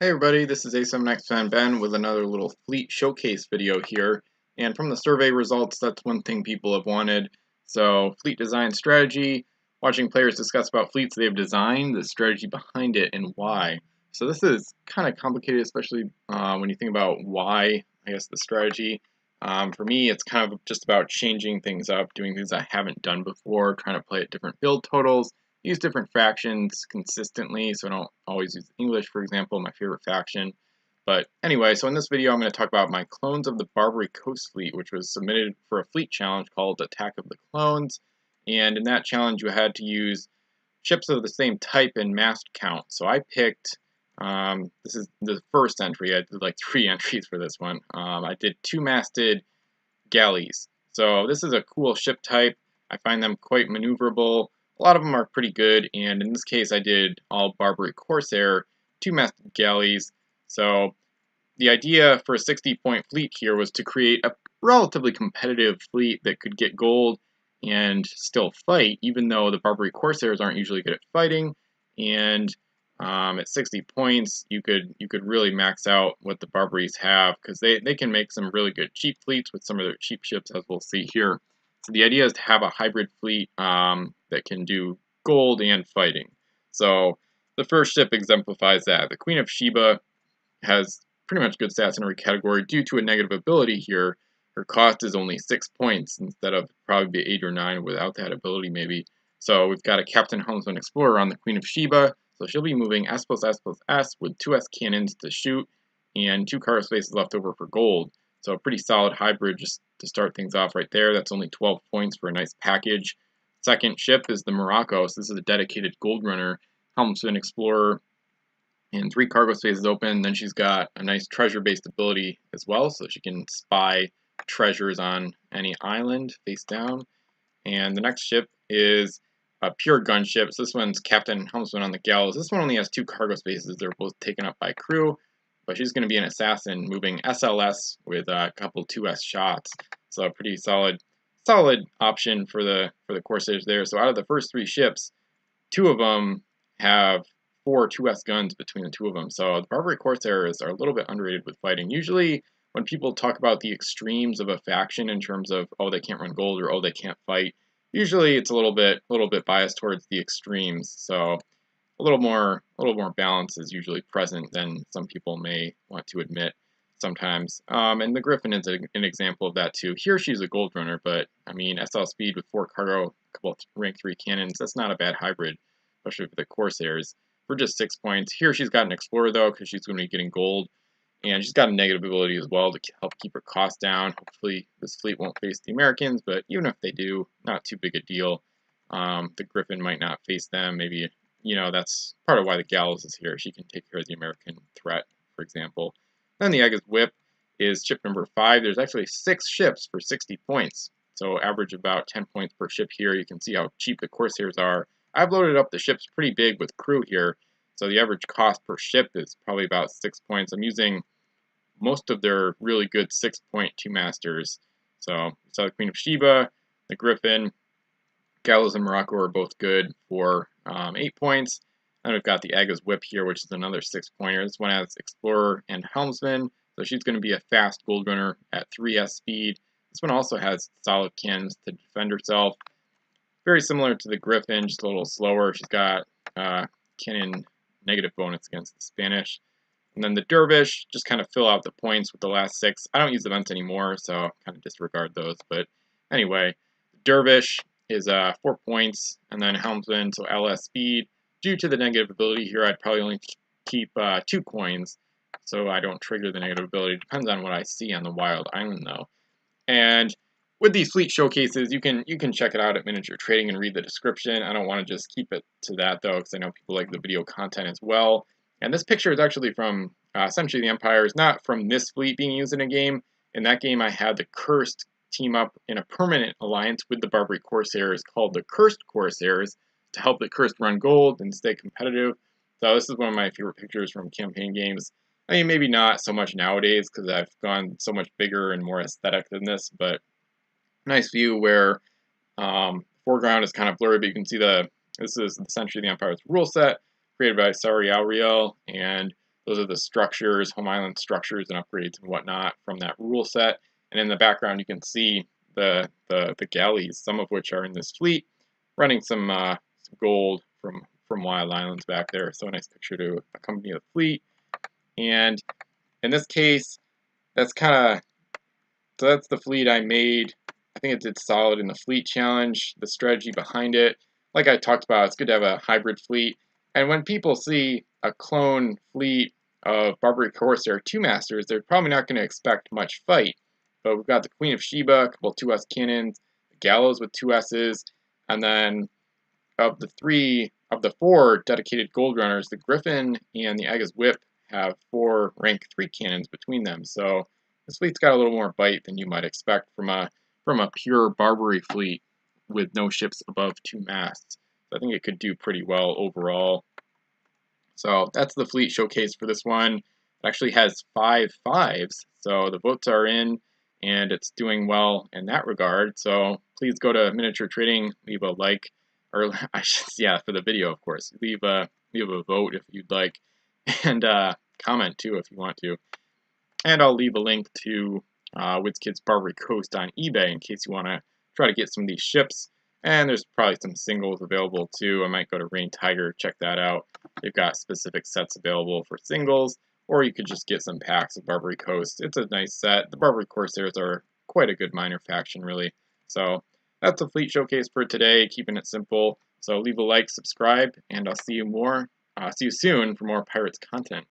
Hey everybody, this is A7X Ben with another little fleet showcase video here. And from the survey results, that's one thing people have wanted. So, fleet design strategy, watching players discuss about fleets they've designed, the strategy behind it, and why. So this is kind of complicated, especially when you think about why, I guess, the strategy. For me, it's kind of just about changing things up, doing things I haven't done before, trying to play at different build totals, use different factions consistently, so I don't always use English, for example, my favorite faction. But anyway, so in this video I'm going to talk about my clones of the Barbary Coast Fleet, which was submitted for a fleet challenge called Attack of the Clones. And in that challenge you had to use ships of the same type and mast count. So I picked, this is the first entry, I did like 3 entries for this one. I did 2-masted galleys. So this is a cool ship type. I find them quite maneuverable. A lot of them are pretty good, and in this case I did all Barbary Corsair 2-masted galleys. So the idea for a 60-point fleet here was to create a relatively competitive fleet that could get gold and still fight, even though the Barbary Corsairs aren't usually good at fighting. And at 60 points, you could really max out what the Barbaries have, because they can make some really good cheap fleets with some of their cheap ships, as we'll see here. So the idea is to have a hybrid fleet that can do gold and fighting. So the first ship exemplifies that. The Queen of Sheba has pretty much good stats in every category. Due to a negative ability here, her cost is only 6 points instead of probably be 8 or 9 without that ability maybe. So we've got a Captain Helmsman Explorer on the Queen of Sheba. So she'll be moving S+S+S with 2 S cannons to shoot and 2 cargo spaces left over for gold. So a pretty solid hybrid just to start things off right there. That's only 12 points for a nice package. Second ship is the Morocco. So this is a dedicated gold runner, Helmsman Explorer, and 3 cargo spaces open. Then she's got a nice treasure-based ability as well, so she can spy treasures on any island face down. And the next ship is a pure gunship. So this one's Captain Helmsman on the Gallows. This one only has 2 cargo spaces. They're both taken up by crew, but she's going to be an assassin moving SLS with a couple 2S shots. So a pretty solid option for the Corsairs there. So out of the first 3 ships, 2 of them have 4 2S guns between the 2 of them. So the Barbary Corsairs are a little bit underrated with fighting. Usually when people talk about the extremes of a faction in terms of, oh, they can't run gold or, oh, they can't fight, usually it's a little bit biased towards the extremes. So a little more balance is usually present than some people may want to admit sometimes. And the Griffin is an example of that too. Here she's a gold runner, but I mean SL speed with 4 cargo, a couple of rank 3 cannons, that's not a bad hybrid, especially for the Corsairs, for just 6 points. Here she's got an Explorer though, because she's going to be getting gold. And she's got a negative ability as well to help keep her costs down. Hopefully this fleet won't face the Americans, but even if they do, not too big a deal. The Griffin might not face them. Maybe, you know, that's part of why the Gallows is here. She can take care of the American threat, for example. Then the Aga's Whip is ship number 5. There's actually 6 ships for 60 points. So average about 10 points per ship here. You can see how cheap the Corsairs are. I've loaded up the ships pretty big with crew here. So the average cost per ship is probably about 6 points. I'm using most of their really good 6-point 2-masters. So the Queen of Sheba, the Griffin, Gallows, and Morocco are both good for 8 points. Then we've got the Aga's Whip here, which is another 6-pointer. This one has Explorer and Helmsman, so she's going to be a fast gold runner at 3S speed. This one also has solid cannons to defend herself. Very similar to the Griffin, just a little slower. She's got cannon negative bonus against the Spanish. And then the Dervish, just kind of fill out the points with the last 6. I don't use events anymore, so kind of disregard those. But anyway, Dervish is 4 points, and then Helmsman, so LS speed. Due to the negative ability here, I'd probably only keep 2 coins, so I don't trigger the negative ability. Depends on what I see on the wild island, though. And with these fleet showcases, you can check it out at Miniature Trading and read the description. I don't want to just keep it to that, though, because I know people like the video content as well. And this picture is actually from Century of the Empire. It's not from this fleet being used in a game. In that game, I had the Cursed team up in a permanent alliance with the Barbary Corsairs called the Cursed Corsairs to help the Cursed run gold and stay competitive. So this is one of my favorite pictures from campaign games. I mean, maybe not so much nowadays because I've gone so much bigger and more aesthetic than this, but nice view where foreground is kind of blurry, but you can see this is the Century of the Empire's rule set created by Sari Auriel, and Those are the structures, home island structures and upgrades and whatnot from that rule set. And in the background, you can see the galleys, some of which are in this fleet, running some gold from Wild Islands back there. So a nice picture to accompany the fleet. And in this case, that's the fleet I made. I think it did solid in the fleet challenge. The strategy behind it, like I talked about, it's good to have a hybrid fleet. And when people see a clone fleet of Barbary Corsair 2 Masters, they're probably not going to expect much fight. But we've got the Queen of Sheba, a couple 2S cannons, the Gallows with 2 S's, and then of the 4 dedicated gold runners, the Griffin and the Aga's Whip have 4 rank 3 cannons between them. So this fleet's got a little more bite than you might expect from a pure Barbary fleet with no ships above 2 masts. So I think it could do pretty well overall. So that's the fleet showcase for this one. It actually has 5 5s, so the votes are in, and it's doing well in that regard. So please go to Miniature Trading, leave a like, or for the video, of course. Leave a vote if you'd like, and comment too if you want to. And I'll leave a link to WizKids Barbary Coast on eBay in case you want to try to get some of these ships. And there's probably some singles available too. I might go to Rain Tiger, check that out. They've got specific sets available for singles, or you could just get some packs of Barbary Coast. It's a nice set. The Barbary Corsairs are quite a good minor faction, really. So that's the fleet showcase for today, keeping it simple. So leave a like, subscribe, and I'll see you soon for more Pirates content.